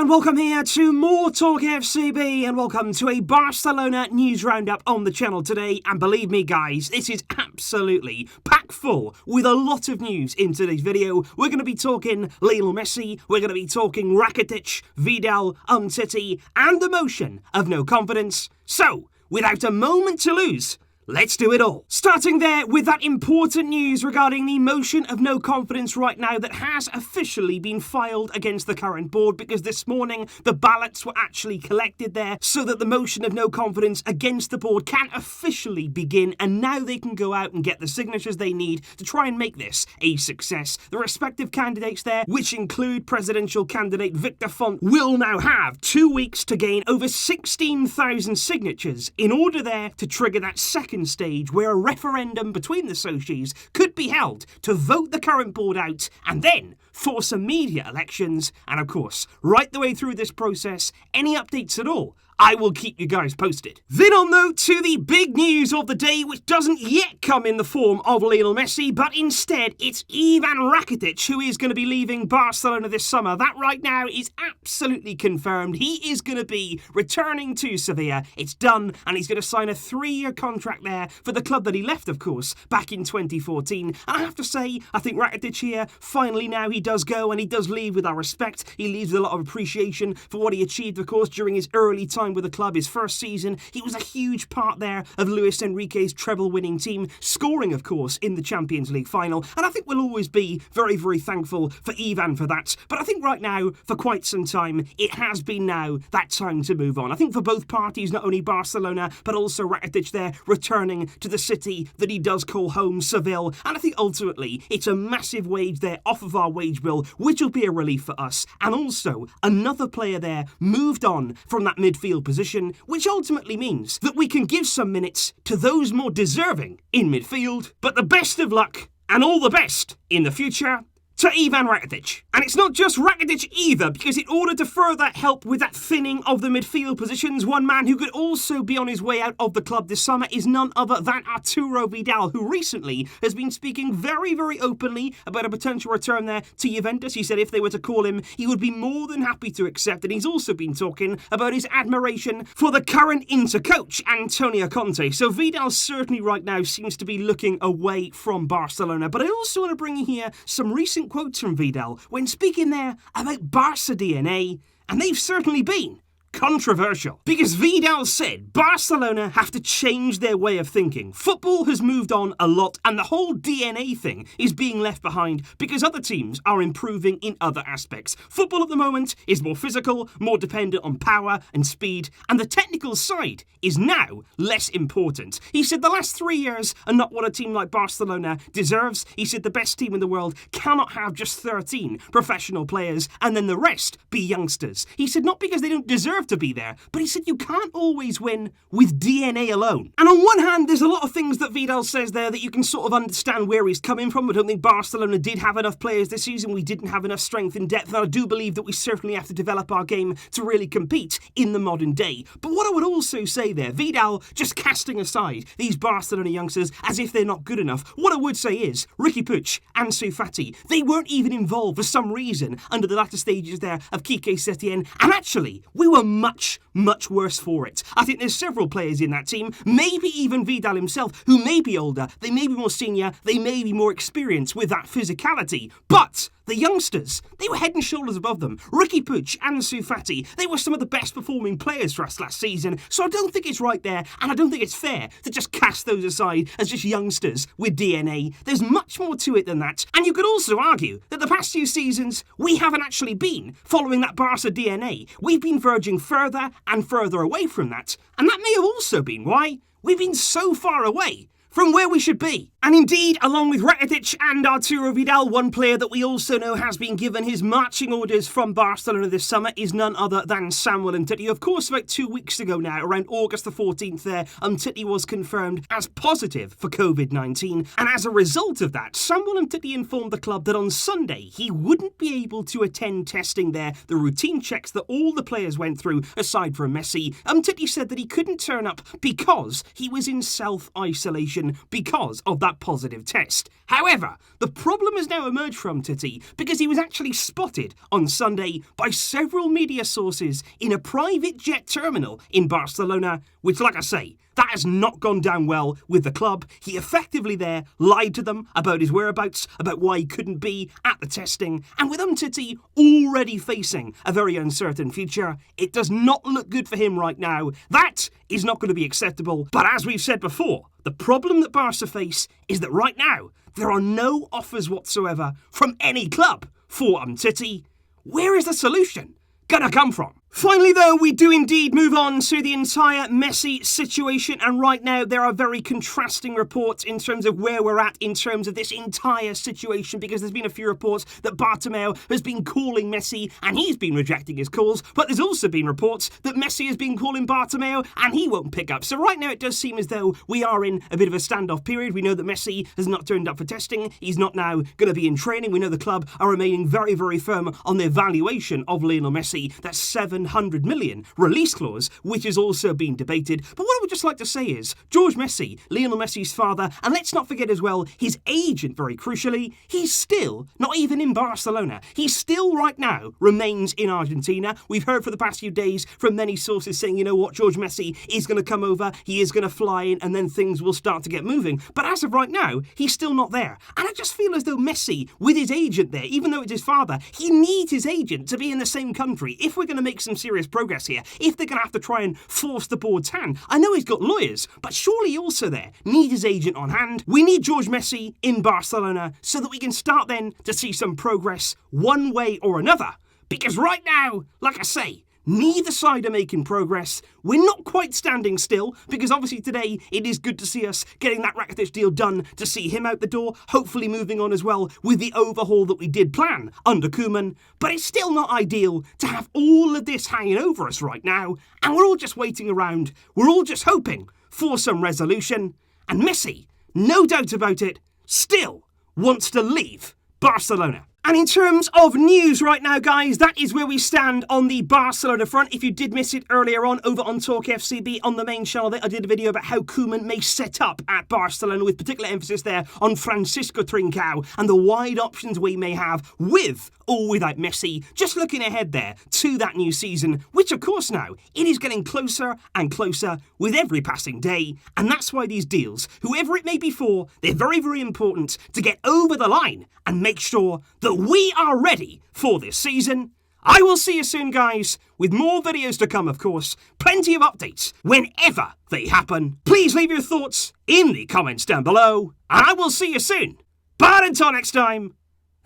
And welcome here to more Talk FCB, and welcome to a Barcelona news roundup on the channel today. And believe me guys, this is absolutely packed full with a lot of news in today's video. We're going to be talking Lionel Messi, we're going to be talking Rakitic, Vidal, Umtiti, and the motion of no confidence. So, without a moment to lose, let's do it all. Starting there with that important news regarding the motion of no confidence right now that has officially been filed against the current board, because this morning the ballots were actually collected there so that the motion of no confidence against the board can officially begin, and now they can go out and get the signatures they need to try and make this a success. The respective candidates there, which include presidential candidate Victor Font, will now have 2 weeks to gain over 16,000 signatures in order there to trigger that second stage where a referendum between the socios could be held to vote the current board out and then force immediate elections. And of course, right the way through this process, any updates at all, I will keep you guys posted. Then on though to the big news of the day, which doesn't yet come in the form of Lionel Messi, but instead it's Ivan Rakitić who is going to be leaving Barcelona this summer. That right now is absolutely confirmed. He is going to be returning to Sevilla. It's done, and he's going to sign a 3-year contract there for the club that he left, of course, back in 2014. And I have to say, I think Rakitic here, finally now he does go, and he does leave with our respect. He leaves with a lot of appreciation for what he achieved, of course, during his early time with the club. His first season, he was a huge part there of Luis Enrique's treble-winning team, scoring, of course, in the Champions League final. And I think we'll always be very, very thankful for Ivan for that. But I think right now, for quite some time, it has been now that time to move on. I think for both parties, not only Barcelona, but also Rakitic there, returning to the city that he does call home, Seville. And I think ultimately, it's a massive wage there off of our wage bill, which will be a relief for us. And also, another player there moved on from that midfield position, which ultimately means that we can give some minutes to those more deserving in midfield. But the best of luck and all the best in the future to Ivan Rakitić. And it's not just Rakitic either, because in order to further help with that thinning of the midfield positions, one man who could also be on his way out of the club this summer is none other than Arturo Vidal, who recently has been speaking very, very openly about a potential return there to Juventus. He said if they were to call him, he would be more than happy to accept. And he's also been talking about his admiration for the current Inter coach, Antonio Conte. So Vidal certainly right now seems to be looking away from Barcelona. But I also want to bring you here some recent quotes from Vidal when speaking there about Barça DNA, and they've certainly been controversial. Because Vidal said Barcelona have to change their way of thinking. Football has moved on a lot, and the whole DNA thing is being left behind because other teams are improving in other aspects. Football at the moment is more physical, more dependent on power and speed, and the technical side is now less important. He said the last 3 years are not what a team like Barcelona deserves. He said the best team in the world cannot have just 13 professional players and then the rest be youngsters. He said not because they don't deserve to be there, but he said you can't always win with DNA alone. And on one hand, there's a lot of things that Vidal says there that you can sort of understand where he's coming from. I don't think Barcelona did have enough players this season. We didn't have enough strength in depth, and I do believe that we certainly have to develop our game to really compete in the modern day. But what I would also say there, Vidal just casting aside these Barcelona youngsters as if they're not good enough, what I would say is Rakitic and Ansu Fati, they weren't even involved for some reason under the latter stages there of Quique Setien, and actually we were much, much worse for it. I think there's several players in that team, maybe even Vidal himself, who may be older, they may be more senior, they may be more experienced with that physicality, but the youngsters, they were head and shoulders above them. Rakitic and Ansu Fati, they were some of the best performing players for us last season, so I don't think it's right there, and I don't think it's fair to just cast those aside as just youngsters with DNA. There's much more to it than that, and you could also argue that the past few seasons, we haven't actually been following that Barca DNA. We've been verging further and further away from that, and that may have also been why we've been so far away from where we should be. And indeed, along with Rakitic and Arturo Vidal, one player that we also know has been given his marching orders from Barcelona this summer is none other than Samuel Umtiti. Of course, about 2 weeks ago now, around August the 14th there, Umtiti was confirmed as positive for COVID-19. And as a result of that, Samuel Umtiti informed the club that on Sunday, he wouldn't be able to attend testing there, the routine checks that all the players went through, aside from Messi. Umtiti said that he couldn't turn up because he was in self-isolation. again because of that positive test. However, the problem has now emerged from Umtiti because he was actually spotted on Sunday by several media sources in a private jet terminal in Barcelona, which, like I say, that has not gone down well with the club. He effectively there lied to them about his whereabouts, about why he couldn't be at the testing, and with Umtiti already facing a very uncertain future, it does not look good for him right now. That is not going to be acceptable, but as we've said before, the problem that Barca face is that right now, there are no offers whatsoever from any club for Umtiti. Where is the solution gonna come from? Finally, though, we do indeed move on to the entire Messi situation, and right now there are very contrasting reports in terms of where we're at in terms of this entire situation, because there's been a few reports that Bartomeu has been calling Messi and he's been rejecting his calls, but there's also been reports that Messi has been calling Bartomeu and he won't pick up. So right now it does seem as though we are in a bit of a standoff period. We know that Messi has not turned up for testing. He's not now going to be in training. We know the club are remaining very, very firm on their valuation of Lionel Messi. That's 700 million release clause, which is also being debated. But what I would just like to say is, George Messi, Lionel Messi's father, and let's not forget as well, his agent, very crucially, he's still not even in Barcelona. He still right now remains in Argentina. We've heard for the past few days from many sources saying, you know what, George Messi is going to come over, he is going to fly in, and then things will start to get moving. But as of right now, he's still not there. And I just feel as though Messi, with his agent there, even though it's his father, he needs his agent to be in the same country if we're going to make some serious progress here, if they're going to have to try and force the board's hand. I know he's got lawyers, but surely he also there need his agent on hand. We need George Messi in Barcelona so that we can start then to see some progress one way or another. Because right now, like I say, neither side are making progress. We're not quite standing still, because obviously today it is good to see us getting that Rakitic deal done, to see him out the door, hopefully moving on as well with the overhaul that we did plan under Koeman. But it's still not ideal to have all of this hanging over us right now, and we're all just waiting around. We're all just hoping for some resolution. And Messi, no doubt about it, still wants to leave Barcelona. And in terms of news right now, guys, that is where we stand on the Barcelona front. If you did miss it earlier on over on Talk FCB on the main channel there, I did a video about how Koeman may set up at Barcelona, with particular emphasis there on Francisco Trincao and the wide options we may have with or without Messi. Just looking ahead there to that new season, which of course now, it is getting closer and closer with every passing day. And that's why these deals, whoever it may be for, they're very, very important to get over the line and make sure that we are ready for this season. I will see you soon, guys, with more videos to come, of course. Plenty of updates whenever they happen. Please leave your thoughts in the comments down below, and I will see you soon. But until next time,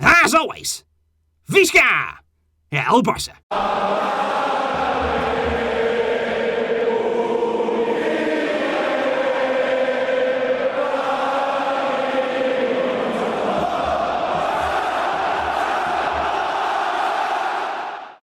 as always, Visca el Barça.